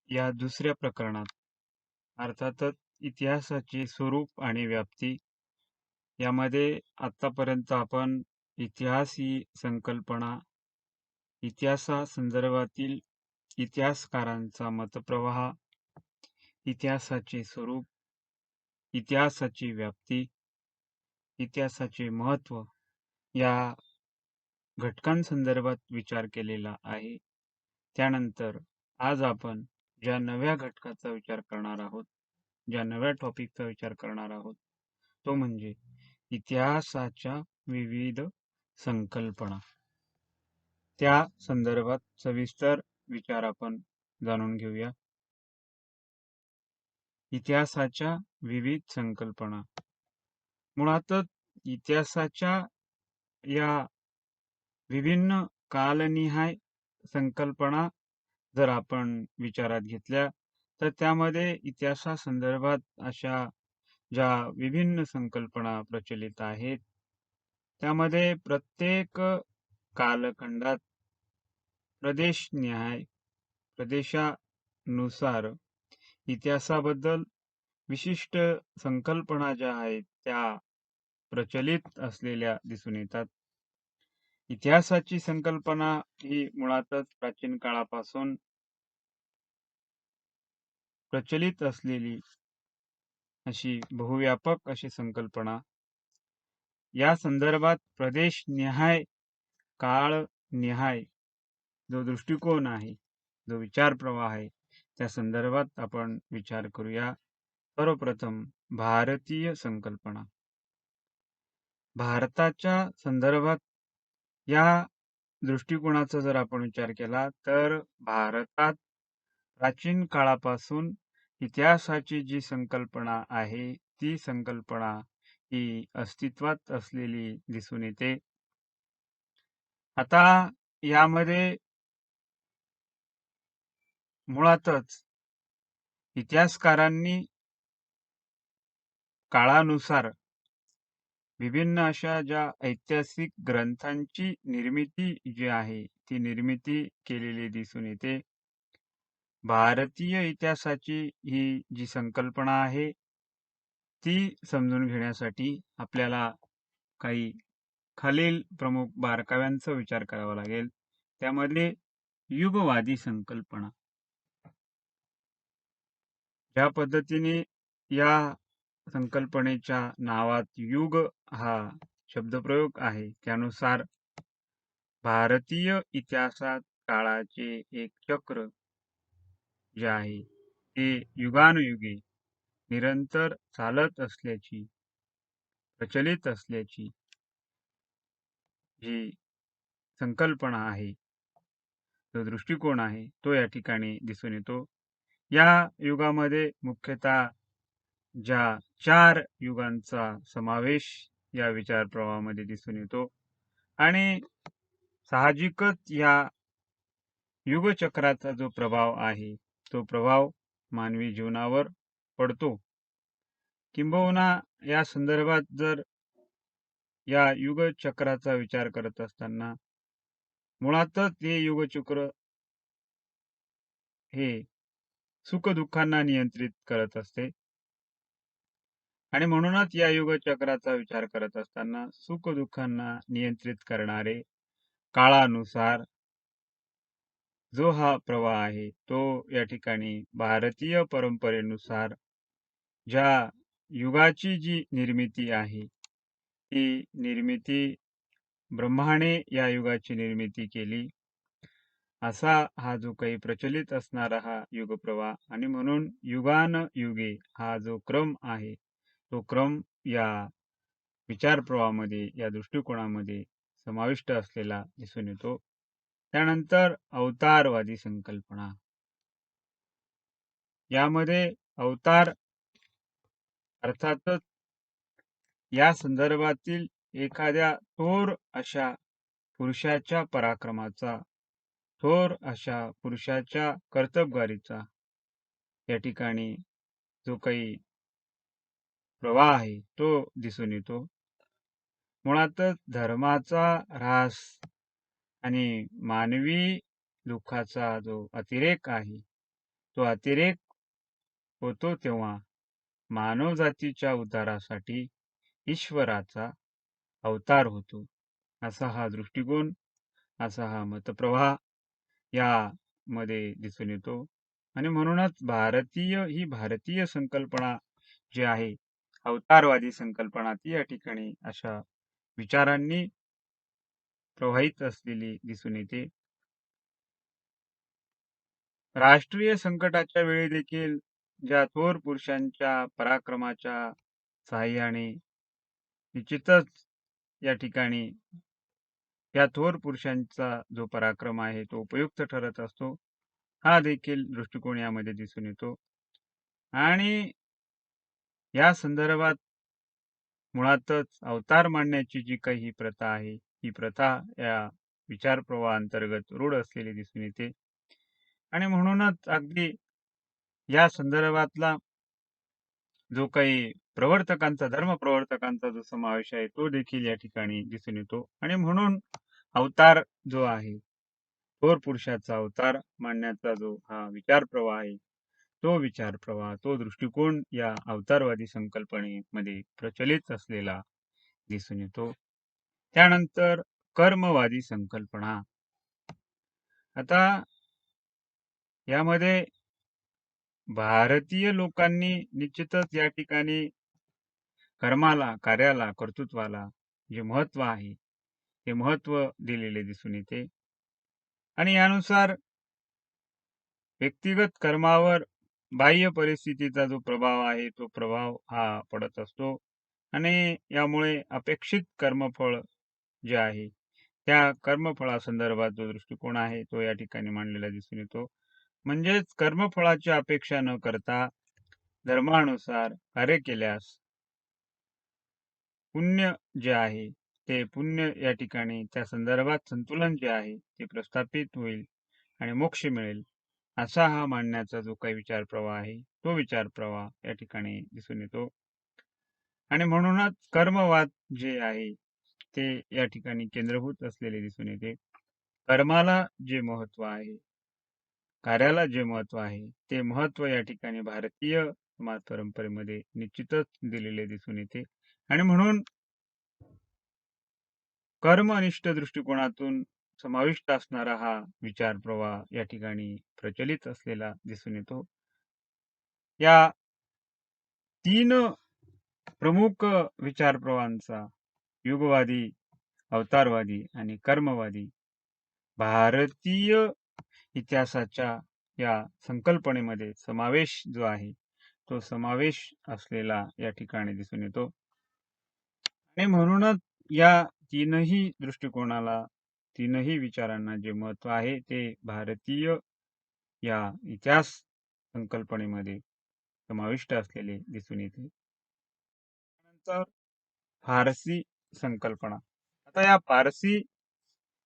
या दुसऱ्या प्रकरणात अर्थातच इतिहासाचे स्वरूप आणि व्याप्ती यामध्ये आतापर्यंत आपण इतिहास ही संकल्पना, इतिहासासंदर्भातील इतिहासकारांचा मतप्रवाह, इतिहासाचे स्वरूप, इतिहासाची व्याप्ती, इतिहासाचे महत्त्व या घटकांसंदर्भात विचार केलेला आहे. त्यानंतर आज आपण ज्या नव्या घटकाचा विचार करणार आहोत, ज्या नव्या टॉपिकचा विचार करणार आहोत, तो म्हणजे इतिहासाच्या विविध संकल्पना. त्या संदर्भात सविस्तर विचार आपण जाणून घेऊया. इतिहासाच्या विविध संकल्पना. मुळातच इतिहासाच्या या विभिन्न कालनिहाय संकल्पना जर आपण विचारात घेतल्या तर त्यामध्ये इतिहासासंदर्भात अशा ज्या विभिन्न संकल्पना प्रचलित आहेत त्यामध्ये प्रत्येक कालखंडात प्रदेशानुसार इतिहासाबद्दल विशिष्ट संकल्पना ज्या आहेत त्या प्रचलित असलेल्या दिसून येतात. इतिहासाची संकल्पना ही मुळातच प्राचीन काळापासून प्रचलित असलेली अशी बहुव्यापक अशी संकल्पना. या संदर्भात प्रदेशनिहाय, काळनिहाय जो दृष्टिकोन आहे, जो विचार प्रवाह आहे, त्या संदर्भात आपण विचार करूया. सर्वप्रथम भारतीय संकल्पना. भारताच्या संदर्भात या दृष्टिकोनाचा जर आपण विचार केला तर भारतात प्राचीन काळापासून इतिहासाची जी संकल्पना आहे ती संकल्पना ही अस्तित्वात असलेली दिसून येते. आता यामध्ये मुळातच इतिहासकारांनी काळानुसार विभिन्न अशा ज्या ऐतिहासिक ग्रंथांची निर्मिती जी आहे ती निर्मिती केलेली दिसून येते. भारतीय इतिहासाची ही जी संकल्पना आहे ती समजून घेण्यासाठी आपल्याला काही खालील प्रमुख बारकाव्यांचा विचार करावा लागेल. त्यामध्ये युगवादी संकल्पना. ज्या पद्धतीने या संकल्पनेच्या नावात युग हा शब्दप्रयोग आहे त्यानुसार भारतीय इतिहासात काळाचे एक चक्र जे आहे ते युगानुयुगे निरंतर चालत असल्याची, प्रचलित असल्याची जी संकल्पना आहे, जो दृष्टिकोन आहे तो या ठिकाणी दिसून येतो. या युगामध्ये मुख्यतः ज्या 4 युगांचा समावेश या विचार प्रवाहामध्ये दिसून येतो आणि साहजिकच या युगचक्राचा जो प्रभाव आहे तो प्रभाव मानवी जीवनावर पडतो. किंबहुना या संदर्भात जर या युगचक्राचा विचार करत असताना मुळातच हे युगचक्र हे सुखदुःखांना नियंत्रित करत असते आणि म्हणूनच या युगचक्राचा विचार करत असताना सुखदुःखांना नियंत्रित करणारे काळानुसार जो हा प्रवाह आहे तो या ठिकाणी भारतीय परंपरेनुसार ज्या युगाची जी निर्मिती आहे ती निर्मिती ब्रह्माने या युगाची निर्मिती केली असा हा जो काही प्रचलित असणारा हा युगप्रवाह आणि म्हणून युगानयुगे हा जो क्रम आहे तो क्रम या विचार प्रवाहामध्ये, या दृष्टिकोनामध्ये समाविष्ट असलेला दिसून येतो. त्यानंतर अवतारवादी संकल्पना. यामध्ये अवतार अर्थातच या संदर्भातील एखाद्या थोर अशा पुरुषाच्या पराक्रमाचा, थोर अशा पुरुषाच्या कर्तबगारीचा या ठिकाणी जो काही प्रवाह आहे तो दिसून येतो. मुळातच धर्माचा ऱ्हास आणि मानवी दुःखाचा जो अतिरेक आहे तो अतिरेक होतो तेव्हा मानवजातीच्या उद्धारासाठी ईश्वराचा अवतार होतो. असा हा दृष्टिकोन, असा हा मतप्रवाह यामध्ये दिसून येतो. आणि म्हणूनच भारतीय संकल्पना जी आहे, अवतारवादी संकल्पना, ती या ठिकाणी अशा विचारांनी प्रवाहित असलेली दिसून येते. राष्ट्रीय संकटाच्या वेळी देखील ज्या थोर पुरुषांच्या पराक्रमाच्या साहाय्याने निश्चितच या ठिकाणी या थोर पुरुषांचा जो पराक्रम आहे तो उपयुक्त ठरत असतो, हा देखील दृष्टिकोन यामध्ये दिसून येतो. आणि या संदर्भात मुळातच अवतार मानण्याची जी काही ही प्रथा आहे, ही प्रथा या विचार प्रवाहांतर्गत रूढ असलेली दिसून येते. आणि म्हणूनच अगदी या संदर्भातला जो काही धर्म प्रवर्तकांचा जो समावेश आहे तो देखील या ठिकाणी दिसून येतो. आणि म्हणून अवतार जो आहे, थोर पुरुषाचा अवतार मानण्याचा जो हा विचार प्रवाह आहे, तो विचार प्रवाह, तो दृष्टिकोन या अवतारवादी संकल्पनेमध्ये प्रचलित असलेला दिसून येतो. त्यानंतर कर्मवादी संकल्पना. आता यामध्ये भारतीय लोकांनी निश्चितच या ठिकाणी कर्माला, कार्याला, कर्तृत्वाला जे महत्व आहे ते महत्व दिलेले दिसून येते. आणि यानुसार व्यक्तिगत कर्मावर बाह्य परिस्थितीचा जो प्रभाव आहे तो प्रभाव हा पडत असतो. आणि यामुळे अपेक्षित कर्मफळ जे आहे त्या कर्मफळासंदर्भात जो दृष्टिकोन आहे तो या ठिकाणी मांडलेला दिसून येतो. म्हणजेच कर्मफळाची अपेक्षा न करता धर्मानुसार कार्य केल्यास पुण्य जे आहे ते पुण्य या ठिकाणी त्या संदर्भात संतुलन जे आहे ते प्रस्थापित होईल आणि मोक्ष मिळेल, असा हा मांडण्याचा जो काही विचार प्रवाह आहे तो विचार प्रवाह या ठिकाणी दिसून येतो. आणि म्हणूनच कर्मवाद जे आहे ते या ठिकाणी केंद्रभूत असलेले दिसून येते. कर्माला जे महत्व आहे, कार्याला जे महत्व आहे ते महत्व या ठिकाणी भारतीय समाज परंपरेमध्ये निश्चितच दिलेले दिसून येते. आणि म्हणून कर्मनिष्ठ दृष्टिकोनातून समाविष्ट असणारा हा विचार प्रवाह या ठिकाणी प्रचलित असलेला दिसून येतो. या 3 प्रमुख विचार प्रवाहांचा, युगवादी, अवतारवादी आणि कर्मवादी, भारतीय इतिहासाच्या या संकल्पनेमध्ये समावेश जो आहे तो समावेश असलेला या ठिकाणी दिसून येतो. आणि म्हणूनच या तीनही दृष्टिकोनाला, तीनही विचारांना जे महत्व आहे ते भारतीय या इतिहास संकल्पनेमध्ये समाविष्ट असलेले दिसून येते. नंतर फारसी संकल्पना. आता या फारसी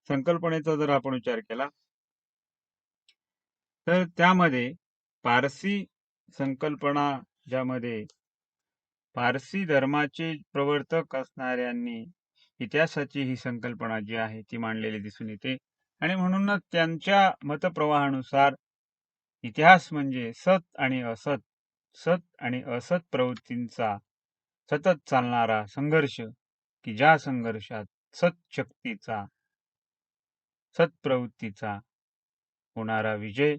संकल्पनेचा जर आपण विचार केला तर त्यामध्ये पारसी संकल्पना, ज्यामध्ये पारसी धर्माचे प्रवर्तक असणाऱ्यांनी इतिहासाची ही संकल्पना जी आहे ती मांडलेली दिसून येते. आणि म्हणूनच त्यांच्या मतप्रवाहानुसार इतिहास म्हणजे सत आणि असत प्रवृत्तींचा सतत चालणारा संघर्ष, की ज्या संघर्षात सतशक्तीचा, सत्प्रवृत्तीचा होणारा विजय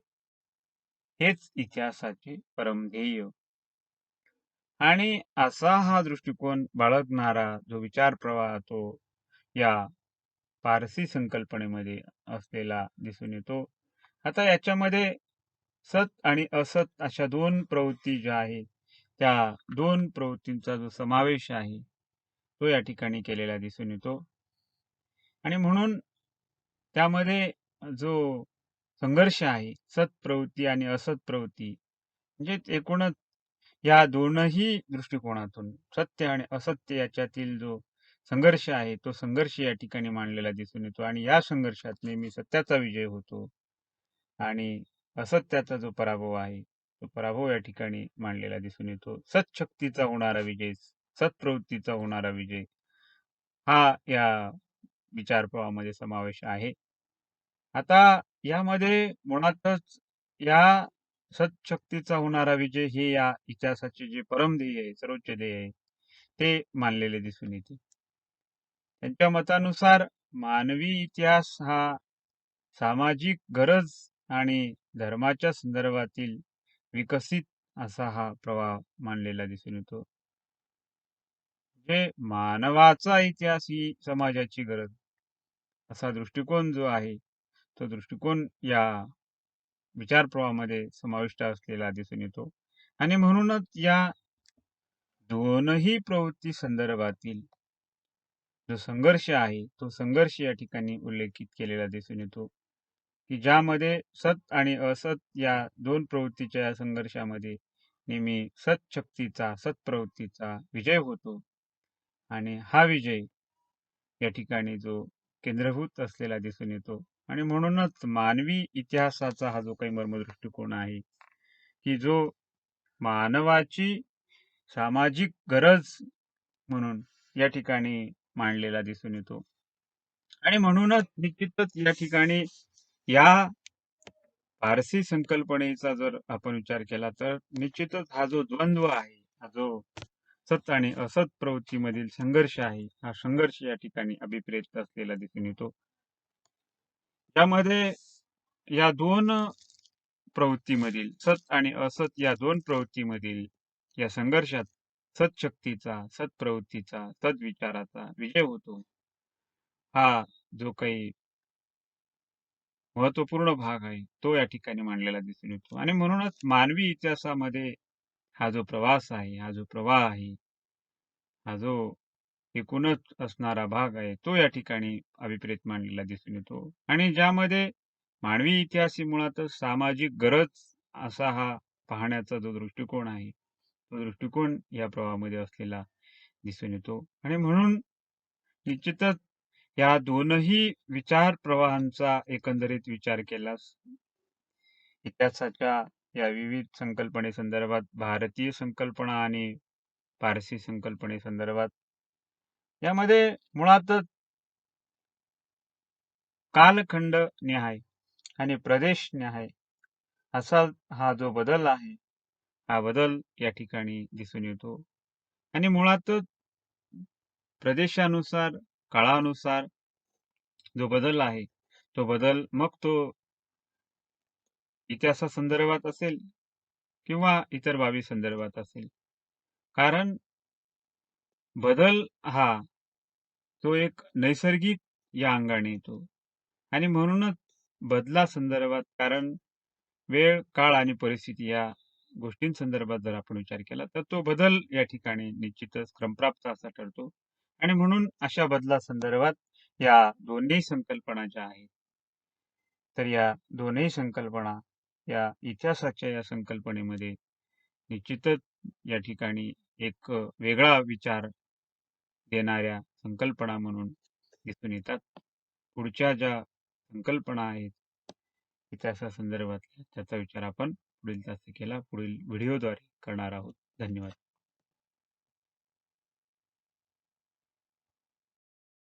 हेच इतिहासाचे परमध्येय. आणि असा हा दृष्टिकोन बाळगणारा जो विचार प्रवाह तो या पारसी संकल्पनेमध्ये असलेला दिसून येतो. आता याच्यामध्ये सत आणि असत अशा 2 प्रवृत्ती ज्या आहेत त्या 2 प्रवृत्तींचा जो समावेश आहे तो या ठिकाणी केलेला दिसून येतो. आणि म्हणून त्यामध्ये जो संघर्ष आहे सत प्रवृत्ती आणि असत प्रवृत्ती, म्हणजे एकूणच या दोनही दृष्टिकोनातून सत्य आणि असत्य याच्यातील जो संघर्ष आहे तो संघर्ष या ठिकाणी मांडलेला दिसून येतो. आणि या संघर्षात नेहमी सत्याचा विजय होतो आणि असत्याचा जो पराभव आहे तो पराभव या ठिकाणी मांडलेला दिसून येतो. सतशक्तीचा होणारा विजय, सत्प्रवृत्तीचा होणारा विजय हा या विचार प्रवाहामध्ये समावेश आहे. आता यामध्ये मुळातच या सत्शक्तीचा होणारा विजय हे या इतिहासाचे जे परमध्येय आहे, सर्वोच्च ध्येय आहे, ते मानलेले दिसून येते. त्यांच्या मतानुसार मानवी इतिहास हा सामाजिक गरज आणि धर्माच्या संदर्भातील विकसित असा हा प्रवाह मानलेला दिसून येतो. जे मानवाचा इतिहास ही समाजाची गरज असा दृष्टिकोन जो आहे, तो दृष्टिकोन या विचार प्रवाहामध्ये समाविष्ट असलेला दिसून येतो. आणि म्हणूनच या दोनही प्रवृत्ती संदर्भातील जो संघर्ष आहे, तो संघर्ष या ठिकाणी उल्लेखित केलेला दिसून येतो, की ज्यामध्ये सत आणि असत या दोन प्रवृत्तीच्या या संघर्षामध्ये नेहमी सतशक्तीचा, सत्प्रवृत्तीचा विजय होतो. आणि हा विजय या ठिकाणी जो केंद्रभूत असलेला दिसून येतो. आणि म्हणूनच मानवी इतिहासाचा हा जो काही मर्मदृष्टिकोन आहे, की जो मानवाची सामाजिक गरज म्हणून या ठिकाणी मांडलेला दिसून येतो. आणि म्हणूनच निश्चितच या ठिकाणी या पारसी संकल्पनेचा जर आपण विचार केला तर निश्चितच हा जो द्वंद्व आहे, हा जो सत आणि असत प्रवृत्तीमधील संघर्ष आहे, हा संघर्ष या ठिकाणी अभिप्रेत असलेला दिसून येतो. त्यामध्ये या दोन प्रवृत्तीमधील सत आणि असत या दोन प्रवृत्तीमधील या संघर्षात सतशक्तीचा, सत्प्रवृत्तीचा, सद्विचाराचा विजय होतो. हा जो काही महत्वपूर्ण भाग आहे, तो या ठिकाणी मांडलेला दिसून येतो. आणि म्हणूनच मानवी इतिहासामध्ये हा जो प्रवास आहे, हा जो प्रवाह आहे, हा जो एकूणच असणारा भाग आहे, तो या ठिकाणी अभिप्रेत मांडलेला दिसून येतो. आणि ज्यामध्ये मानवी इतिहास ही मुळातच सामाजिक गरज असा हा पाहण्याचा जो दृष्टिकोन आहे, तो दृष्टिकोन या प्रवाहामध्ये असलेला दिसून येतो. आणि म्हणून निश्चितच या दोनही विचार प्रवाहांचा एकंदरीत विचार केल्यास इतिहासाच्या या विविध संकल्पनेसंदर्भात भारतीय संकल्पना आणि पारसी संकल्पनेसंदर्भात यामध्ये मुळातच कालखंड न्याय आणि प्रदेश न्याय असा हा जो बदल आहे, हा बदल या ठिकाणी दिसून येतो. आणि मुळातच प्रदेशानुसार, काळानुसार जो बदल आहे, तो बदल मग तो इतिहासासंदर्भात असेल किंवा इतर बाबी संदर्भात असेल. कारण बदल हा तो एक नैसर्गिक या अंगाने येतो. आणि म्हणूनच बदला संदर्भात कारण वेळ, काळ आणि परिस्थिती या गोष्टींसंदर्भात जर आपण विचार केला तर तो बदल या ठिकाणी निश्चितच क्रमप्राप्त असा ठरतो. आणि म्हणून अशा बदला संदर्भात या दोन्ही संकल्पना ज्या आहेत, तर या दोन्ही संकल्पना या इतिहासाच्या या संकल्पनेमध्ये निश्चितच या ठिकाणी एक वेगळा विचार देणाऱ्या संकल्पना म्हणून दिसून येतात. पुढच्या ज्या संकल्पना आहेत इतिहासासंदर्भातल्या त्याचा विचार आपण पुढील तासिकेला पुढील व्हिडिओद्वारे करणार आहोत. धन्यवाद.